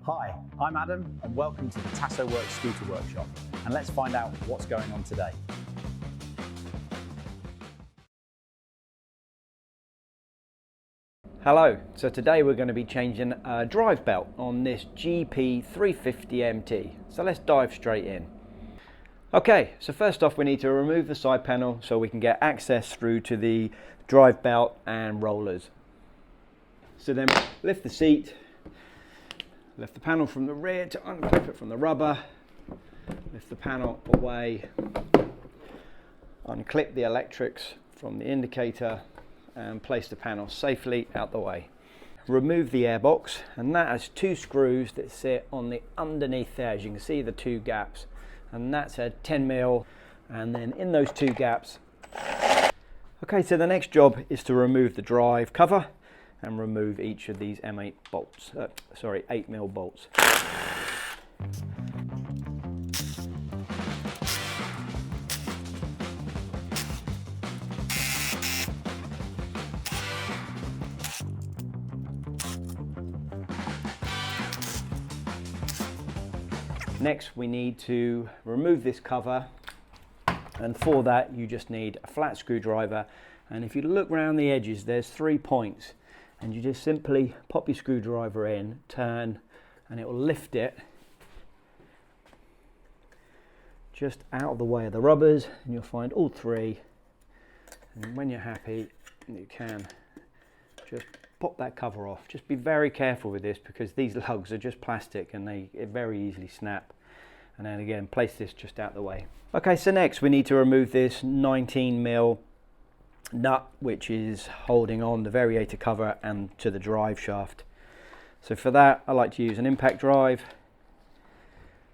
Hi, I'm Adam and welcome to the Tasso Works Scooter Workshop, and let's find out what's going on today. Hello, so today we're going to be changing a drive belt on this GP350 MT, so let's dive straight in. Okay, so first off we need to remove the side panel so we can get access through to the drive belt and rollers. So then lift the seat, lift the panel from the rear to unclip it from the rubber, lift the panel away, unclip the electrics from the indicator and place the panel safely out the way. Remove the airbox, and that has two screws that sit on the underneath there, as you can see the two gaps, and that's a 10mm, and then in those two gaps. Okay, so the next job is to remove the drive cover and remove each of these M8 bolts, 8mm bolts. Next we need to remove this cover, and for that you just need a flat screwdriver, and if you look around the edges there's 3 points, and you just simply pop your screwdriver in, turn, and it will lift it just out of the way of the rubbers, and you'll find all 3, and when you're happy you can just pop that cover off. Just be very careful with this because these lugs are just plastic and they very easily snap. And then again, place this just out the way. Okay, so next we need to remove this 19mm nut which is holding on the variator cover and to the drive shaft. So for that I like to use an impact drive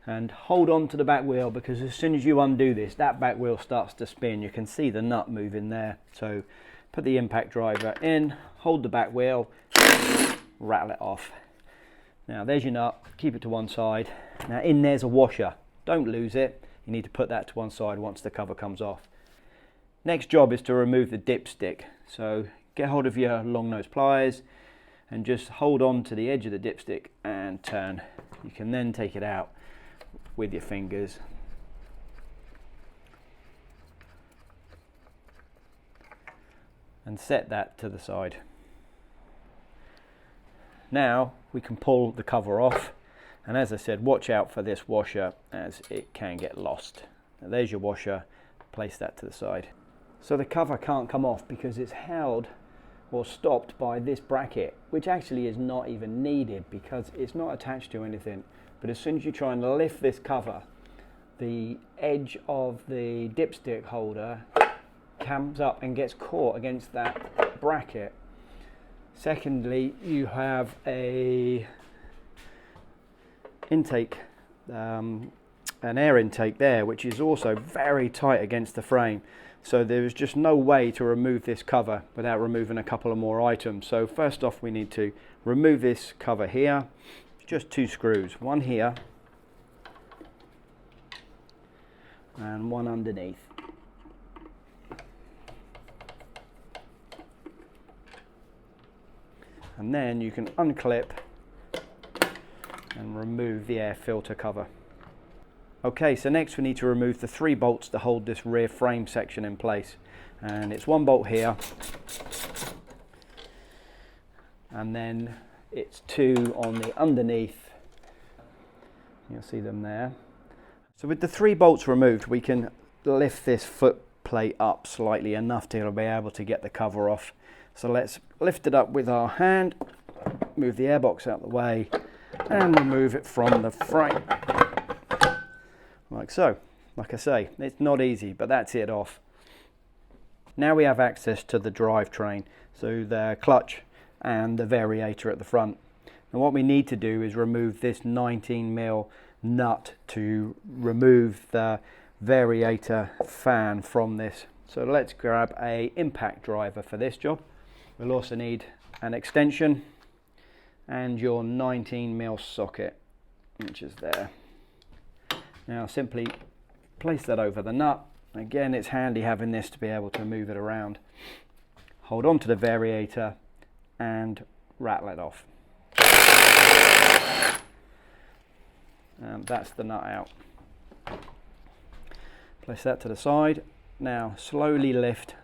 and hold on to the back wheel, because as soon as you undo this, that back wheel starts to spin. You can see the nut moving there. So put the impact driver in, hold the back wheel, rattle it off. Now there's your nut, keep it to one side. Now in there's a washer, don't lose it. You need to put that to one side once the cover comes off. Next job is to remove the dipstick. So get hold of your long nose pliers and just hold on to the edge of the dipstick and turn. You can then take it out with your fingers. And set that to the side. Now we can pull the cover off, and as I said, watch out for this washer as it can get lost. Now there's your washer, place that to the side. So the cover can't come off because it's held or stopped by this bracket, which actually is not even needed because it's not attached to anything. But as soon as you try and lift this cover, the edge of the dipstick holder comes up and gets caught against that bracket. Secondly, you have a intake, an air intake there, which is also very tight against the frame. So there's just no way to remove this cover without removing a couple of more items. So first off we need to remove this cover here. Just 2 screws, one here and one underneath. And then you can unclip and remove the air filter cover. Okay, so next we need to remove the 3 bolts to hold this rear frame section in place. And it's 1 bolt here, and then it's 2 on the underneath. You'll see them there. So with the 3 bolts removed, we can lift this foot plate up slightly enough to be able to get the cover off. So let's lift it up with our hand, move the airbox out the way, and remove it from the frame. Like so. Like I say, it's not easy, but that's it off. Now we have access to the drivetrain, so the clutch and the variator at the front. And what we need to do is remove this 19mm nut to remove the variator fan from this. So let's grab a impact driver for this job. We'll also need an extension and your 19mm socket, which is there. Now simply place that over the nut. Again, it's handy having this to be able to move it around. Hold on to the variator and rattle it off. and that's the nut out. Place that to the side. Now slowly lift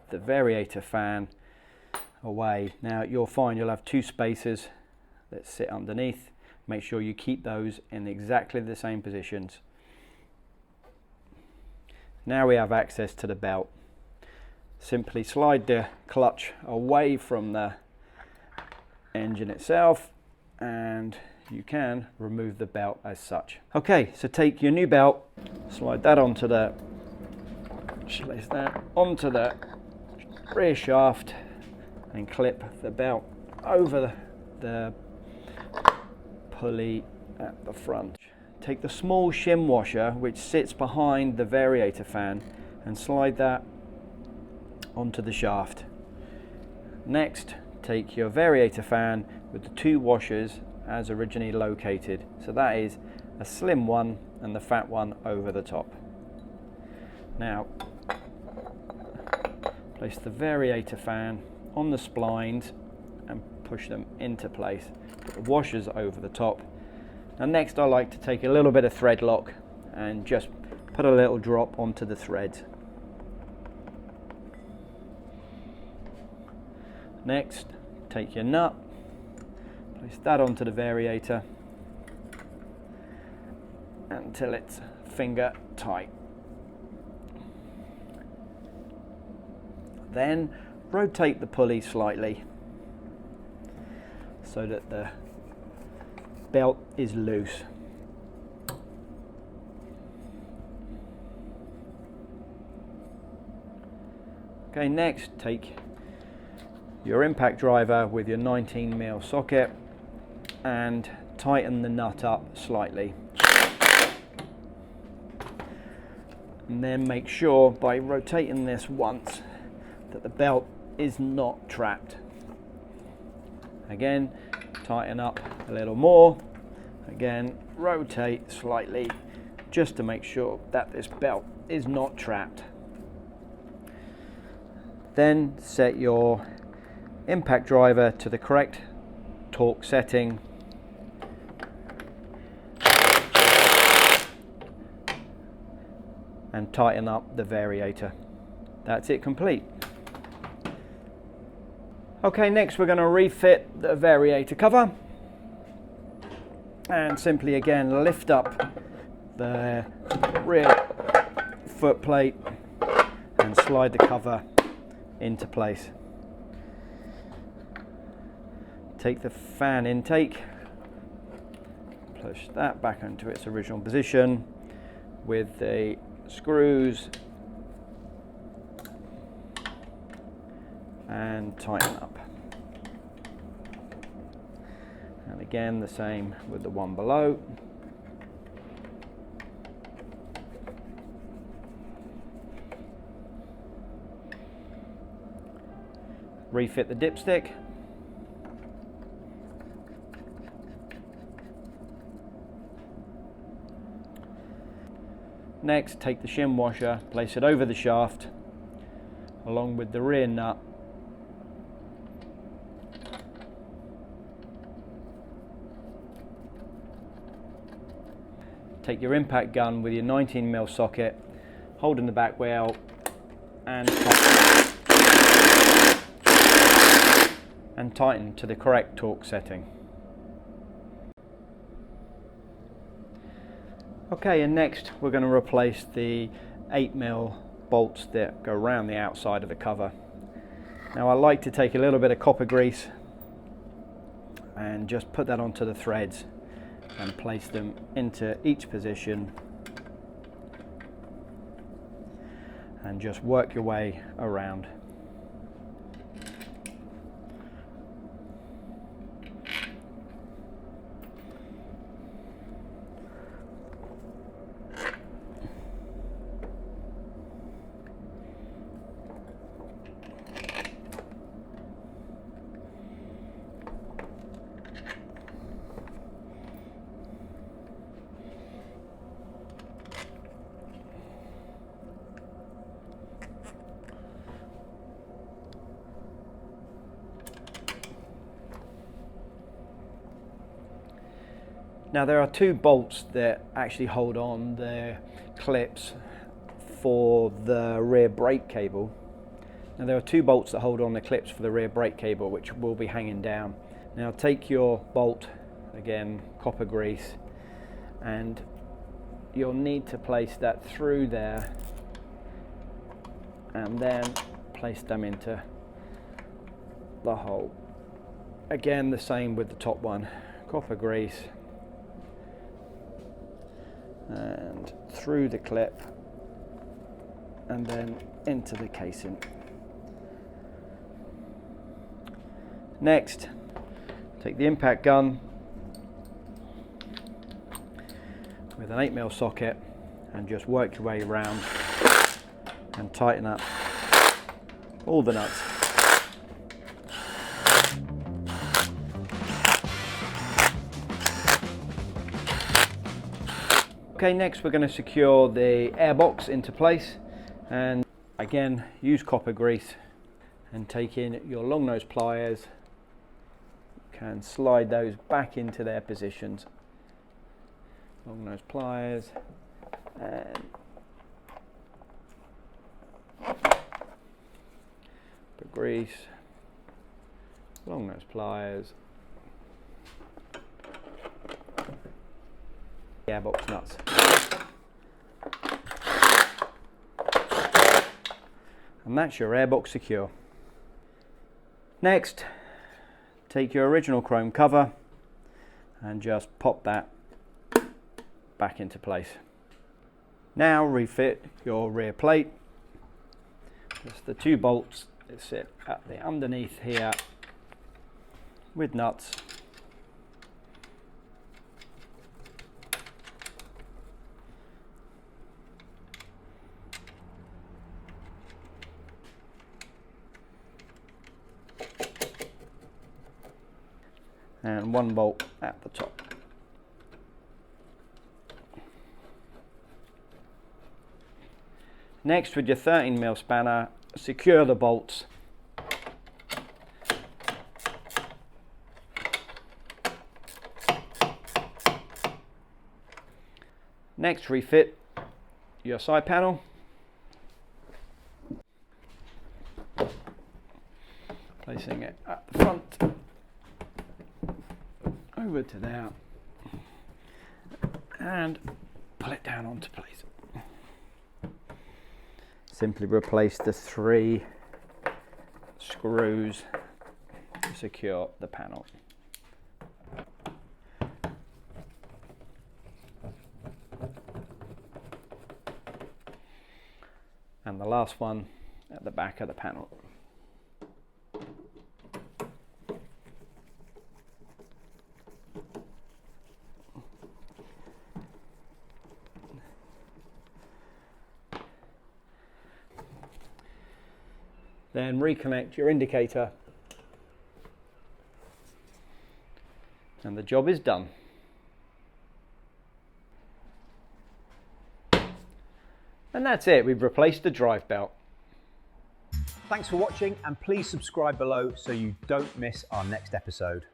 the variator fan away. Now you'll find you'll have two spacers that sit underneath. Make sure you keep those in exactly the same positions. Now we have access to the belt. Simply slide the clutch away from the engine itself and you can remove the belt as such. Okay, so take your new belt, slide that onto the, place that onto the rear shaft and clip the belt over the pulley at the front. Take the small shim washer which sits behind the variator fan and slide that onto the shaft. Next, take your variator fan with the two washers as originally located. So that is a slim one and the fat one over the top. Now, place the variator fan on the splines and push them into place. Put the washers over the top. And next I like to take a little bit of thread lock and just put a little drop onto the threads. Next, take your nut, place that onto the variator until it's finger tight. Then rotate the pulley slightly so that the belt is loose. Okay, next take your impact driver with your 19mm socket and tighten the nut up slightly. And then make sure by rotating this once that the belt is not trapped. Again, tighten up a little more. Again, rotate slightly just to make sure that this belt is not trapped. Then set your impact driver to the correct torque setting and tighten up the variator. That's it complete. Okay, next we're going to refit the variator cover and simply again lift up the rear foot plate and slide the cover into place. Take the fan intake, push that back into its original position with the screws and tighten up. And again the same with the one below. Refit the dipstick. Next, take the shim washer, place it over the shaft along with the rear nut. Take your impact gun with your 19mm socket, holding the back wheel and tighten to the correct torque setting. Okay, and next we're going to replace the 8mm bolts that go around the outside of the cover. Now I like to take a little bit of copper grease and just put that onto the threads and place them into each position and just work your way around. Now there are two bolts that actually hold on the clips for the rear brake cable. Now there are two bolts that hold on the clips for the rear brake cable, which will be hanging down. Now take your bolt, again copper grease, and you'll need to place that through there and then place them into the hole. Again the same with the top one, copper grease and through the clip and then into the casing. Next, take the impact gun with an 8mm socket and just work your way around and tighten up all the nuts. Okay, next we're going to secure the airbox into place, and again use copper grease and take in your long nose pliers. You can slide those back into their positions. Long nose pliers and copper grease, long nose pliers, airbox nuts. And that's your airbox secure. Next, take your original chrome cover and just pop that back into place. Now refit your rear plate. Just the two bolts that sit at the underneath here with nuts. And one bolt at the top. Next, with your 13mm spanner, secure the bolts. Next, refit your side panel. Placing it at the front. Over to there and pull it down onto place. Simply replace the 3 screws to secure the panel. And the last one at the back of the panel. Then reconnect your indicator and the job is done. And that's it, we've replaced the drive belt. Thanks for watching, and please subscribe below so you don't miss our next episode.